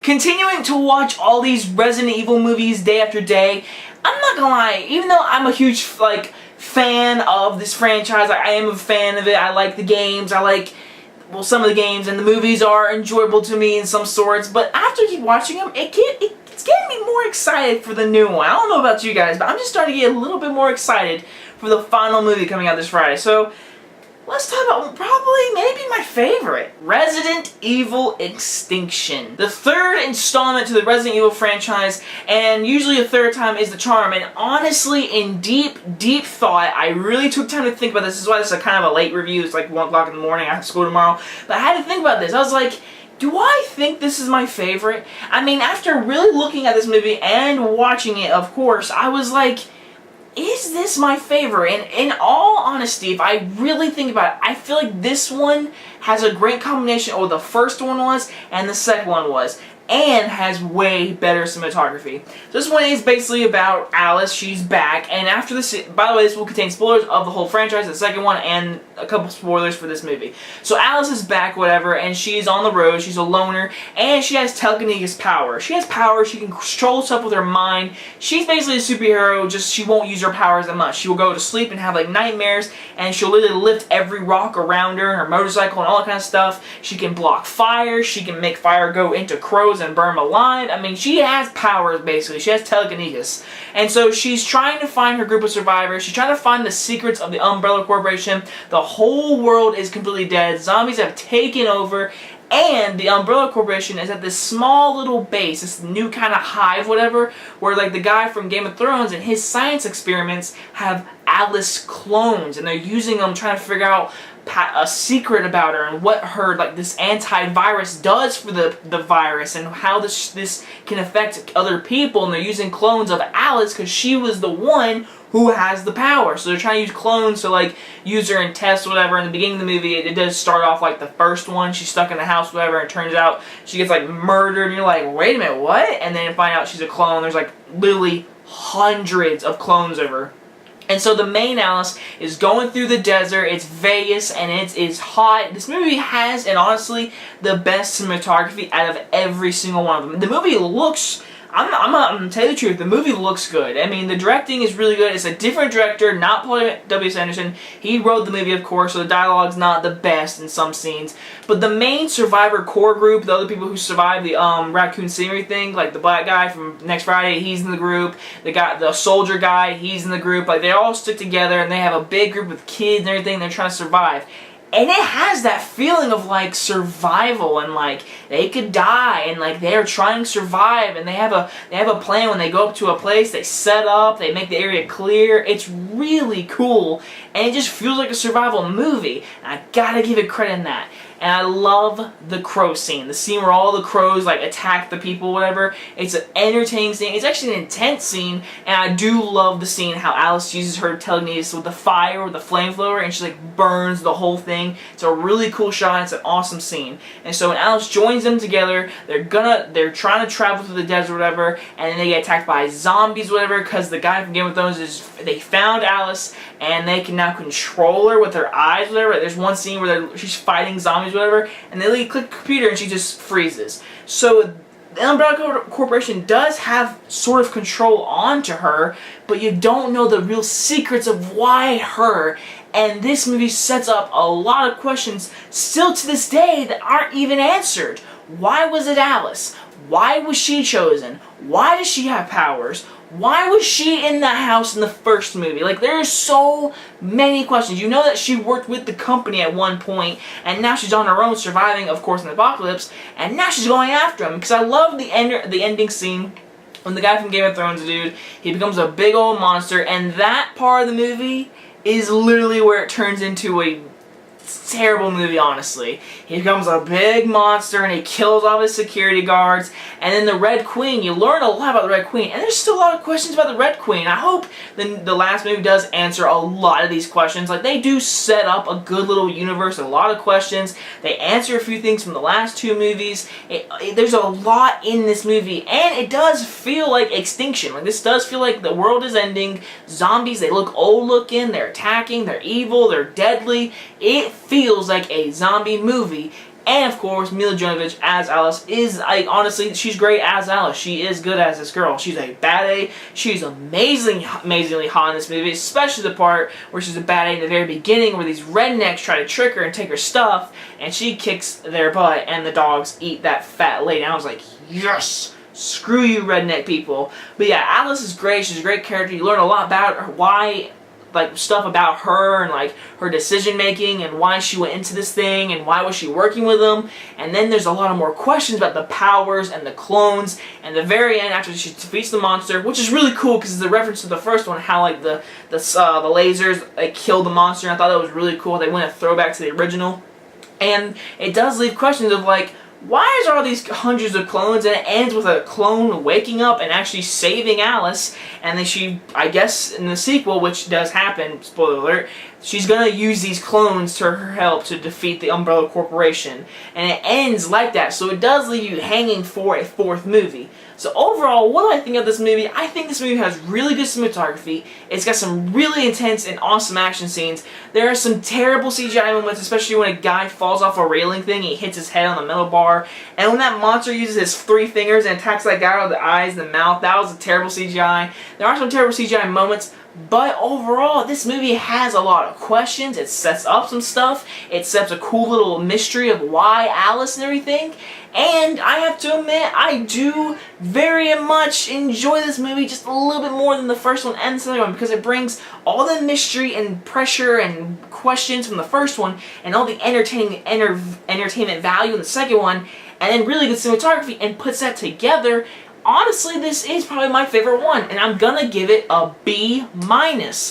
Continuing to watch all these Resident Evil movies day after day, I'm not gonna lie, even though I'm a huge fan of this franchise, I am a fan of it, I like the games, I like, well, some of the games, and the movies are enjoyable to me in some sorts, but after keep watching them, it's getting me more excited for the new one. I don't know about you guys, but I'm just starting to get a little bit more excited for the final movie coming out this Friday. So let's talk about probably maybe my favorite, Resident Evil Extinction. The third installment to the Resident Evil franchise, and usually a third time is the charm. And honestly, in deep thought, I really took time to think about this. This is why this is kind of a late review. It's like 1 o'clock in the morning, I have school tomorrow. But I had to think about this. I was like, do I think this is my favorite? I mean, after really looking at this movie and watching it, of course, I was like, is this my favorite? And in all honesty, if I really think about it, I feel like this one has a great combination of what the first one was and the second one was, and has way better cinematography. So this one is basically about Alice. She's back, and after this, by the way, this will contain spoilers of the whole franchise, the second one, and a couple spoilers for this movie. So Alice is back, whatever, and she's on the road, she's a loner, and she has telekinesis power. She has power, she can control stuff with her mind. She's basically a superhero, just she won't use her powers that much. She will go to sleep and have like nightmares, and she'll literally lift every rock around her, and her motorcycle and all that kind of stuff. She can block fire, she can make fire go into crows and burn them alive. I mean, she has powers, basically. She has telekinesis. And so she's trying to find her group of survivors. She's trying to find the secrets of the Umbrella Corporation. The whole world is completely dead. Zombies have taken over. And the Umbrella Corporation is at this small little base, this new kind of hive, whatever, where like the guy from Game of Thrones and his science experiments have Alice clones, and they're using them trying to figure out a secret about her and what her, like, this antivirus does for the virus, and how this can affect other people. And they're using clones of Alice because she was the one who has the power. So they're trying to use clones to like use her in tests, whatever. In the beginning of the movie, it does start off like the first one. She's stuck in the house, whatever, and it turns out she gets like murdered, and you're like, wait a minute, what? And then you find out she's a clone. There's like literally hundreds of clones of her. And so the main Alice is going through the desert. It's Vegas, and it is hot. This movie has, and honestly, the best cinematography out of every single one of them. The movie looks, I'm going to tell you the truth, the movie looks good. I mean, the directing is really good. It's a different director, not Paul W.S. Anderson. He wrote the movie, of course, so the dialogue's not the best in some scenes. But the main survivor core group, the other people who survived the Raccoon City thing, like the black guy from Next Friday, he's in the group. The soldier guy, he's in the group. Like, they all stick together, and they have a big group with kids and everything. They're trying to survive. And it has that feeling of like survival, and like they could die, and like they're trying to survive, and they have a plan. When they go up to a place, they set up, they make the area clear. It's really cool, and it just feels like a survival movie. And I gotta give it credit in that. And I love the crow scene. The scene where all the crows like attack the people, whatever. It's an entertaining scene. It's actually an intense scene. And I do love the scene how Alice uses her telekinesis with the fire, with the flamethrower, and she like burns the whole thing. It's a really cool shot. It's an awesome scene. And so when Alice joins them together, they're trying to travel through the desert, whatever, and then they get attacked by zombies, whatever, because the guy from Game of Thrones they found Alice, and they can now control her with their eyes, whatever. There's one scene where she's fighting zombies, whatever, and they click the computer and she just freezes. So the Umbrella Corporation does have sort of control onto her, but you don't know the real secrets of why her. And this movie sets up a lot of questions still to this day that aren't even answered. Why was it Alice? Why was she chosen? Why does she have powers? Why was she in that house in the first movie? Like, there are so many questions. You know that she worked with the company at one point, and now she's on her own, surviving, of course, in the apocalypse, and now she's going after him. Because I love the ending scene when the guy from Game of Thrones, dude, he becomes a big old monster, and that part of the movie is literally where it turns into a terrible movie, honestly. He becomes a big monster, and he kills all his security guards. And then the Red Queen, you learn a lot about the Red Queen, and there's still a lot of questions about the Red Queen. I hope the last movie does answer a lot of these questions. Like, they do set up a good little universe, a lot of questions. They answer a few things from the last two movies. There's a lot in this movie, and it does feel like Extinction. Like, this does feel like the world is ending. Zombies, they look old looking, they're attacking, they're evil, they're deadly. It feels like a zombie movie, And of course, Mila Jovovich as Alice is, honestly, she's great as Alice. She is good as this girl. She's a bad A. She's amazingly hot in this movie, especially the part where she's a bad A in the very beginning, where these rednecks try to trick her and take her stuff, and she kicks their butt, and the dogs eat that fat lady. And I was like, yes! Screw you, redneck people. But yeah, Alice is great. She's a great character. You learn a lot about her, stuff about her and like her decision making and why she went into this thing and why was she working with them. And then there's a lot of more questions about the powers and the clones, and the very end after she defeats the monster, which is really cool because it's a reference to the first one, how like the lasers like killed the monster. And I thought that was really cool. They went a throwback to the original, and it does leave questions of like, why is there all these hundreds of clones? And it ends with a clone waking up and actually saving Alice. And then she, I guess in the sequel, which does happen, spoiler alert, she's going to use these clones to her help to defeat the Umbrella Corporation. And it ends like that. So it does leave you hanging for a fourth movie. So overall, what do I think of this movie? I think this movie has really good cinematography. It's got some really intense and awesome action scenes. There are some terrible CGI moments, especially when a guy falls off a railing thing and he hits his head on the metal bar. And when that monster uses his 3 fingers and attacks that guy with the eyes and the mouth, that was a terrible CGI. There are some terrible CGI moments, but overall, this movie has a lot of questions. It sets up some stuff. It sets a cool little mystery of why Alice and everything. And I have to admit, I do very much enjoy this movie just a little bit more than the first one and the second one, because it brings all the mystery and pressure and questions from the first one and all the entertainment value in the second one, and then really good cinematography, and puts that together. Honestly, this is probably my favorite one, and I'm gonna give it a B-. I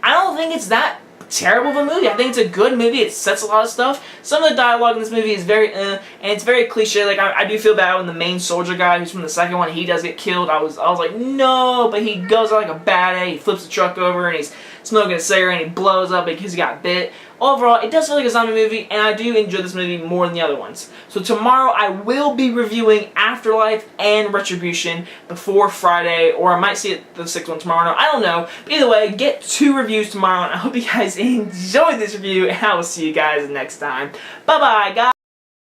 don't think it's that terrible of a movie. I think it's a good movie. It sets a lot of stuff. Some of the dialogue in this movie is very and it's very cliche. Like I do feel bad when the main soldier guy who's from the second one, he does get killed. I was like, no, but he goes out like a bad A. He flips the truck over and he's smoking a cigarette and he blows up because he got bit. Overall, it does feel like a zombie movie, and I do enjoy this movie more than the other ones. So tomorrow I will be reviewing Afterlife and Retribution before Friday, or I might see it the 6th one tomorrow. I don't know. But either way, get 2 reviews tomorrow, and I hope you guys enjoyed this review, and I will see you guys next time. Bye-bye, guys!